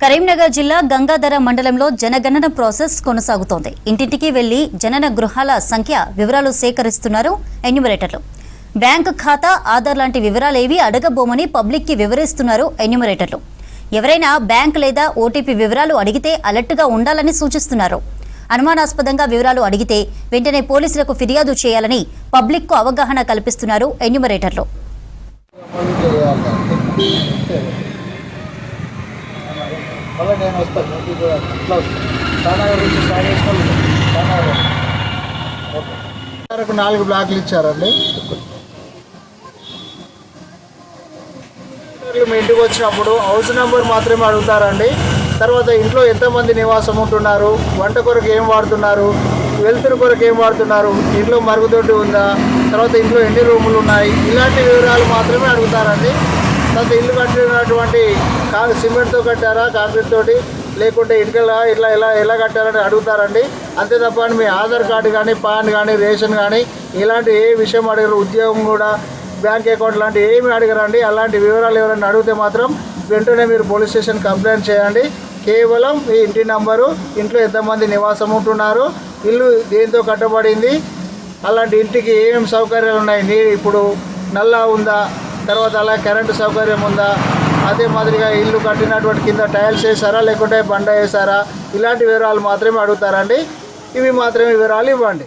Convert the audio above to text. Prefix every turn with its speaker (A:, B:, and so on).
A: కరీంనగర్ జిల్లా గంగాధర మండలంలో జనగణన ప్రాసెస్ కొనసాగుతోంది. ఇంటింటికి వెళ్లి జనన గృహాల సంఖ్య వివరాలు సేకరిస్తున్నారు ఎన్యూమరేటర్లు. బ్యాంకు ఖాతా, ఆధార్ లాంటి వివరాలేవి అడగబోమని పబ్లిక్ కి వివరిస్తున్నారు ఎన్యూమరేటర్లు. ఎవరైనా బ్యాంక్ లేదా ఓటీపీ వివరాలు అడిగితే అలర్ట్గా ఉండాలని సూచిస్తున్నారు. అనుమానాస్పదంగా వివరాలు అడిగితే వెంటనే పోలీసులకు ఫిర్యాదు చేయాలని పబ్లిక్ కు అవగాహన కల్పిస్తున్నారు ఎన్యూమరేటర్లు.
B: నేను వస్తాను 4 బ్లాక్లు ఇచ్చారండి. మీ ఇంటికి వచ్చినప్పుడు హౌస్ నెంబర్ మాత్రమే అడుగుతారండి. తర్వాత ఇంట్లో ఎంతమంది నివాసం ఉంటున్నారు, వంట కొరకు ఏం వాడుతున్నారు, వెలుతురు కొరకు ఏం వాడుతున్నారు, ఇంట్లో మరుగుదొడ్డి ఉందా, తర్వాత ఇంట్లో ఎన్ని రూములు ఉన్నాయి, ఇలాంటి వివరాలు మాత్రమే అడుగుతారండి. తర్వాత ఇల్లు కట్టినటువంటి సిమెంట్తో కట్టారా, కాంక్రీట్ తోటి, లేకుంటే ఇటుకలా ఇట్లా ఎలా కట్టారని అడుగుతారండి. అంతే తప్ప మీ ఆధార్ కార్డు కానీ, పాన్ కానీ, రేషన్ కానీ ఇలాంటి ఏ విషయం అడగరు. ఉద్యోగం కూడా, బ్యాంక్ అకౌంట్ లాంటి ఏమి అడగరండి. అలాంటి వివరాలు ఎవరైనా అడిగితే మాత్రం వెంటనే మీరు పోలీస్ స్టేషన్ కంప్లైంట్ చేయండి. కేవలం మీ ఇంటి నంబరు, ఇంట్లో ఎంతమంది నివాసం ఉంటున్నారు, ఇల్లు దేంతో కట్టబడింది, అలాంటి ఇంటికి ఏమేమి సౌకర్యాలు ఉన్నాయి, ఇప్పుడు నల్లా ఉందా, తర్వాత అలా కరెంటు సౌకర్యం ఉందా, అదే మాదిరిగా ఇల్లు కట్టినటువంటి కింద టైల్స్ వేసారా లేకుంటే బండ వేసారా, ఇలాంటి వివరాలు మాత్రమే అడుగుతారండి. ఇవి మాత్రమే వివరాలు ఇవ్వండి.